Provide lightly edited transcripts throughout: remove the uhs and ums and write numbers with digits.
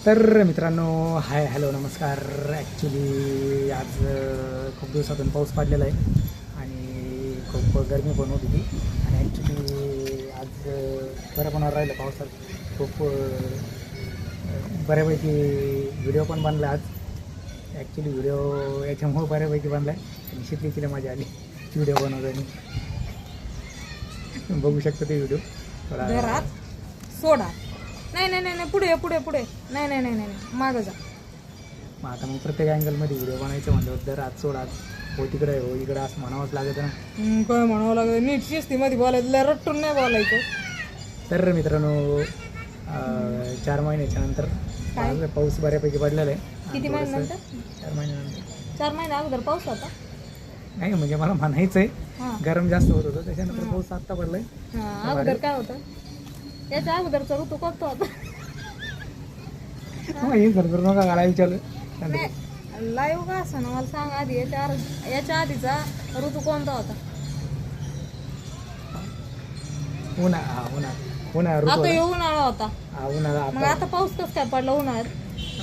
तर मित्रांनो, hi hello नमस्कार. ॲक्च्युली आज खूप दिवसातून पाऊस पडलेला आहे आणि खूप गरमी पण होती ती. आणि ॲक्च्युली आज बरं पण राहिलं पावसात. खूप बऱ्यापैकी व्हिडिओ पण बनला आज. ॲक्च्युली व्हिडिओ याच्यामुळं बऱ्यापैकी बनला आहे आणि शिकली तिला मजा आली व्हिडिओ बनवताना. बघू शकतो ते व्हिडिओ घरात सोडा. नाही नाही नाही नाही, पुढे पुढे पुढे. नाही नाही नाही नाही मागं जा. मग आता मग प्रत्येक अँगलमध्ये व्हिडिओ बनायचं म्हणलं तर आज सोडा, हो तिकडे हो इकडं असं म्हणावंच लागतं ना. काय म्हणावं लागेल, नीट शिस्तीमध्ये बोलायचं, रट्टून नाही बोलायचं. तर मित्रांनो, 4 महिन्याच्या नंतर पाऊस बऱ्यापैकी पडलेला आहे. किती महिन्यानंतर? 4 महिन्यानंतर. 4 महिने अगोदर पाऊस होता. नाही म्हणजे मला म्हणायचं आहे, हां गरम जास्त होत होतं त्याच्यानंतर पाऊस आत्ता पडलाय. हां, अगोदर काय होतं? याच्या अगोदरचा ऋतू कोणता होता? हे सरकर नका घालायला विचारलं. नाही लाईव्ह का असं ना, मला सांग आधी याच्या आधीचा ऋतू कोणता होता? उन्हाळा ऋतू आता होता. हे उन्हाळा होता. उन्हाळा मग आता पाऊस कसं काय पडला उन्हाळ्यात?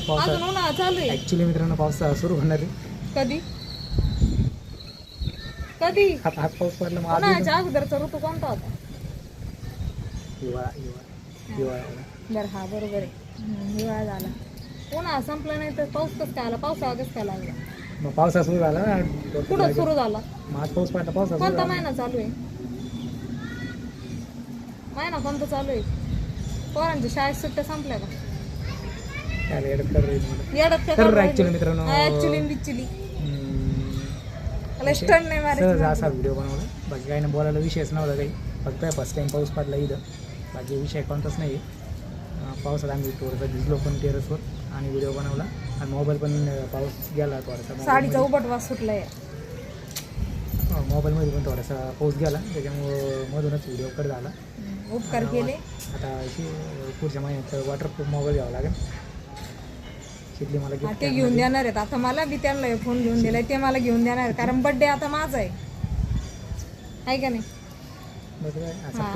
पावसाळा अजून उन्हाळा चालू आहे. ॲक्च्युली मित्रांनो पाऊस सुरू होणार आहे. कधी कधी आता हाच पाऊस पडला मग आधी उन्हाळ्याच्या अगोदरचा ऋतू कोणता होता? हिवाळा. बरं हा बरोबर आहे. हिवाळा झाला. उन्हाळा संपला नाही तर पाऊस कसं काय आला? पावसाळा कसं काय लागला? मग पावसा सुरू झाला ना. कुठं सुरू झाला? मग आज पाऊस पडला, पावसा सुरू कोणता झाला. महिना चालू आहे? महिना कोणता चालू आहे? पोरांच्या शाळेत सुट्ट्या संपल्या का? त्याला येडत कर रे मला. येडत काय तर ॲक्च्युली मित्रांनो, ऍक्च्युली बिच्युली स्टंट नाही सहज मारायचं. असा व्हिडिओ बनवला. बाकी काही नाही, बोलायला विषयच नव्हता काही. फक्त फर्स्ट टाईम पाऊस पडला इथं, बाकी विषय कोणताच नाही. पावसात आम्ही थोडंसं भिजलो पण टेरेसवर आणि व्हिडिओ बनवला. आणि मोबाईल पण पाऊस गेला थोडासा. साडीचा उबटवास सुटलाय. मोबाईलमध्ये पण थोडासा पाऊस गेला, त्याच्यामुळं मधूनच व्हिडिओ कट झाला. उपकार केले. आता पुढच्या महिन्यात वॉटरप्रूफ मोबाईल घ्यावा लागेल. शिकली मला हा, ते घेऊन देणार आहेत. आता मला बी त्यांना फोन घेऊन दिलाय, ते मला घेऊन देणार आहेत. कारण बर्थडे आता माझा आहे का नाही?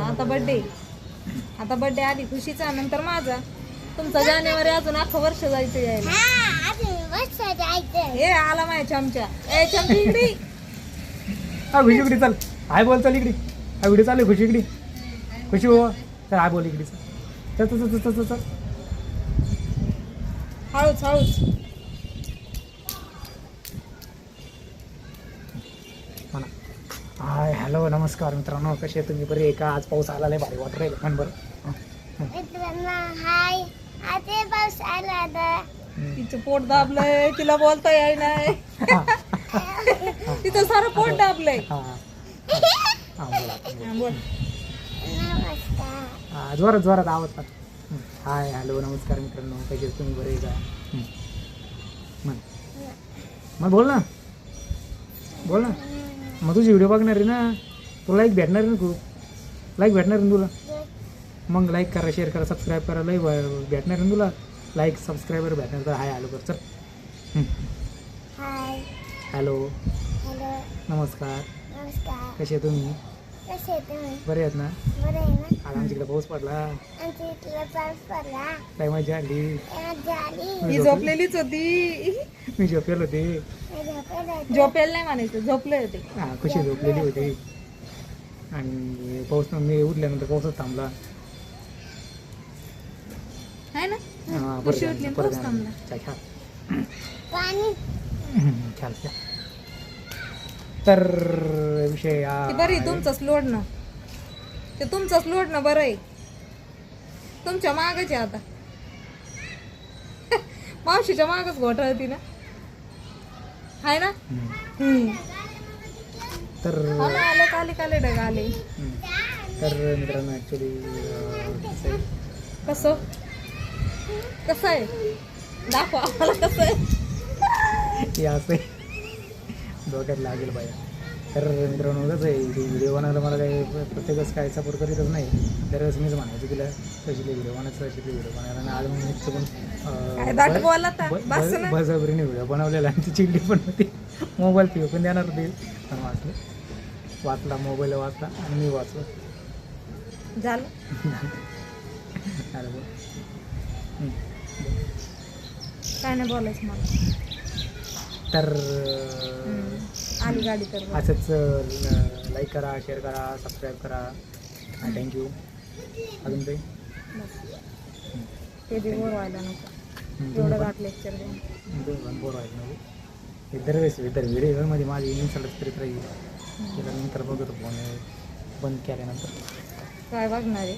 आता बर्थडे, आता बर्थडे आधी खुशीचा, नंतर माझा. तुमचा जानेवारी अजून अख्खं वर्ष जायचं यायला. हे आला माझ्या चमचा. ए चमची इकडे. हा खुशी इकडे चल. हाय बोल, चल इकडे. हा व्हिडिओ चालू आहे. खुशी इकडे. खुशी हो चल, हाय बोल इकडे. चल चल चल चल चल चल. हळूच हळूच. म्हणा हाय हॅलो नमस्कार मित्रांनो, कसे तुम्ही? बरे आहे का? आज पाऊस आला लय भारी वाटत राहील. म्हण बरं. हाय, आता पाऊस आला आता. तिचं पोट दाबलंय, तिला बोलता याय नाही. तिचं सारं पोट दाबलंय. हां हां बोला. हा, बोल. नमस्कार. हां जोरात जोरात आवाज काढ. हाय हॅलो नमस्कार मित्रांनो, कसे तुम्ही? बरे आहे का? म्हण मग बोल ना, बोल ना. मग तुझी व्हिडिओ बघणार आहे ना, तुला लाईक भेटणार आहे ना, खूप लाईक भेटणार आहे ना तुला. मग लाईक करा, शेअर करा, सबस्क्राईब करा, लाईक भेटणार आहे ना तुला. लाईक सबस्क्रायबर भेटणार तर हाय हॅलो कर चल. हाय, हॅलो हॅलो, नमस्कार, नमस्कार. कसे तुम्ही? कसे आहे तुम्ही? बरे आहेत ना? बरं आहे ना? आज आमच्याकडे पाऊस पडला, आमच्या इथला पाऊस पडला. काय मजा आली. मजा आली. ही झोपलेलीच होती. मी झोपेल होते. मी झोपेल होते. झोपेल नाही म्हणायचं, झोपले होते. हां खुशी झोपलेली होती. आणि पाऊस मी उठल्यानंतर पाऊसच थांबला. है ना? हां खुशी उठली, पाऊस थांबला. छान पाणी. छान. तर विषय ते बरं आहे तुमचंच लोडणं. ते तुमचंच लोडणं बरं आहे. तुमच्या मागच आहे आता. मावशीच्या मागच घोटाळती ना, हाय ना? तर आले काले काले ढग आले. तर मित्रांनो ॲक्च्युली कसं कसं आहे दाखवा आम्हाला कसं आहे. हे असं डोक्यात लागेल बाया. तर मित्रांनो कसं आहे, ते व्हिडिओ बनायला मला काही प्रत्येकच काय सपोर्ट करीतच नाही. दरवेळेस मीच म्हणायचं तिला कशी ते व्हिडिओ बनायचं, कशी ते व्हिडिओ बनायला. आणि आज मग मी काय दाट बोलला तर बस चुकून ना. बळजबरीने व्हिडिओ बनवलेला आणि ती चिडली पण होती. मोबाईल ती पण देणार होती पण वाचला मोबाईल वाचला आणि मी वाचलो. झालं. अरे बोल. काय नाही बोलायचं मला. तर आली गाडी तर बस. असंच लाईक करा, शेअर करा, सबस्क्राईब करा. थँक्यू. अजून काही ते बी बोर व्हायला नको एवढं गाठ लेक्चर देऊन. बोर व्हायचं नको. इतर व्हिडिओमध्ये माझी इन्सल्ट करीत राहील. तिला नंतर बघतो फोन बंद केल्यानंतर. काय बघणार आहे